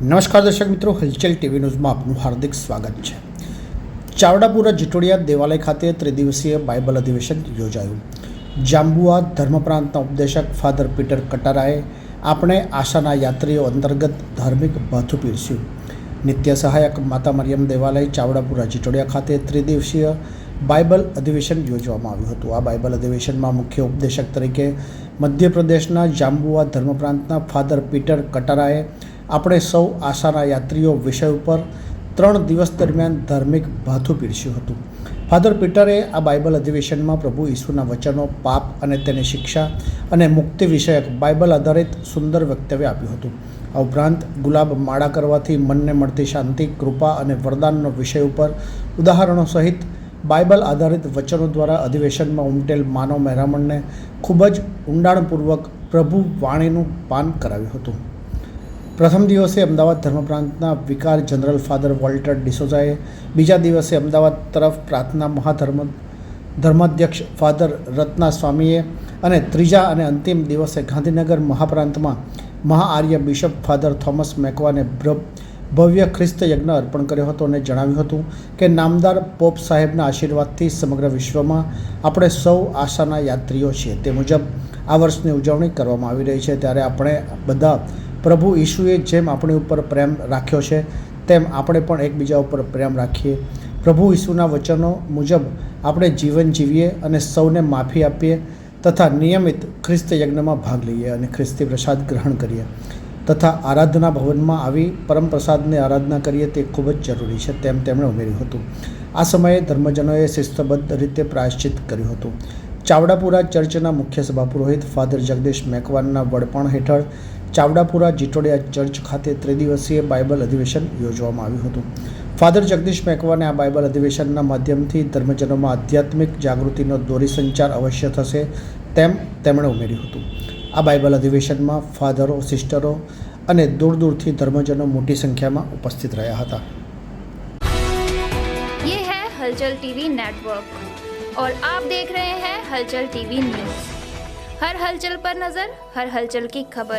નમસ્કાર દર્શક મિત્રો, હલચલ ટીવી ન્યૂઝમાં આપનું હાર્દિક સ્વાગત છે। ચાવડાપુરા જીટોડિયા દેવાલય ખાતે ત્રિદિવસીય બાઇબલ અધિવેશન યોજાયું। જાંબુઆ ધર્મપ્રાંતના ઉપદેશક ફાધર પીટર કટારાએ આપણે આશાના યાત્રીઓ અંતર્ગત ધાર્મિક ભાથું પીરસ્યું। નિત્ય સહાયક માતા મરિયમ દેવાલય ચાવડાપુરા જીટોડિયા ખાતે ત્રિદિવસીય બાઇબલ અધિવેશન યોજવામાં આવ્યું હતું। આ બાઇબલ અધિવેશનમાં મુખ્ય ઉપદેશક તરીકે મધ્યપ્રદેશના જાંબુઆ ધર્મપ્રાંતના ફાધર પીટર કટારાએ આપણે સૌ આશાના યાત્રીઓ વિષય ઉપર 3 દિવસ દરમિયાન ધાર્મિક ભાથું પીરસ્યું હતું। ફાધર પીટરે આ બાઇબલ અધિવેશનમાં પ્રભુ ઈસુના વચનો, પાપ અને તેની શિક્ષા અને મુક્તિ વિષયક બાઇબલ આધારિત સુંદર વક્તવ્ય આપ્યું હતું। આ ઉપરાંત ગુલાબ માળા કરવાથી મનને મળતી શાંતિ, કૃપા અને વરદાનનો વિષય ઉપર ઉદાહરણો સહિત બાઇબલ આધારિત વચનો દ્વારા અધિવેશનમાં ઉમટેલ માનવ મહેરામણને ખૂબ જ ઊંડાણપૂર્વક પ્રભુ વાણીનું પાન કરાવ્યું હતું। પ્રથમ દિવસે અમદાવાદ ધર્મપ્રાંતના વિકાર જનરલ ફાધર વોલ્ટર ડિસોઝાએ, બીજા દિવસે અમદાવાદ તરફ પ્રાર્થના ધર્માધ્યક્ષ ફાધર રત્ના સ્વામીએ અને ત્રીજા અને અંતિમ દિવસે ગાંધીનગર મહાપ્રાંતમાં મહાઆર્ય બિશપ ફાધર થોમસ મેકવાને ભવ્ય ખ્રિસ્ત યજ્ઞ અર્પણ કર્યો હતો અને જણાવ્યું હતું કે નામદાર પોપ સાહેબના આશીર્વાદથી સમગ્ર વિશ્વમાં આપણે સૌ આશાના યાત્રીઓ છીએ। તે મુજબ આ વર્ષની ઉજવણી કરવામાં આવી રહી છે, ત્યારે આપણે બધા પ્રભુ ઈશુએ જેમ આપણી ઉપર પ્રેમ રાખ્યો છે તેમ આપણે પણ એકબીજા ઉપર પ્રેમ રાખીએ। પ્રભુ ઈસુના વચનો મુજબ આપણે જીવન જીવીએ અને સૌને માફી આપીએ તથા નિયમિત ખ્રિસ્ત યજ્ઞમાં ભાગ લઈએ અને ખ્રિસ્તી પ્રસાદ ગ્રહણ કરીએ તથા આરાધના ભવનમાં આવી પરમ પ્રસાદની આરાધના કરીએ તે ખૂબ જ જરૂરી છે, તેમ તેમણે ઉમેર્યું હતું। આ સમયે ધર્મજનોએ શિસ્તબદ્ધ રીતે પ્રાયશ્ચિત કર્યું હતું। ચાવડાપુરા ચર્ચના મુખ્ય સભાપુરોહિત ફાધર જગદીશ મેકવાનના વડપણ હેઠળ ચાવડાપુરા જીટોડિયા ચર્ચ ખાતે ત્રિદિવસીય બાઇબલ અધિવેશન યોજવામાં આવ્યું હતું। ફાધર જગદીશ મેકવાને આ બાઇબલ અધિવેશનના માધ્યમથી ધર્મજનોમાં આધ્યાત્મિક જાગૃતિનો દોરી સંચાર અવશ્ય થશે તેમ તેમણે ઉમેર્યું હતું। આ બાઇબલ અધિવેશનમાં ફાધરો, સિસ્ટરો અને દૂર દૂરથી ધર્મજનો મોટી સંખ્યામાં ઉપસ્થિત રહ્યા હતા। ये है हलचल टीवी नेटवर्क और आप देख रहे हैं हलचल टीवी न्यूज। हर हलचल पर नजर, हर हलचल की खबर।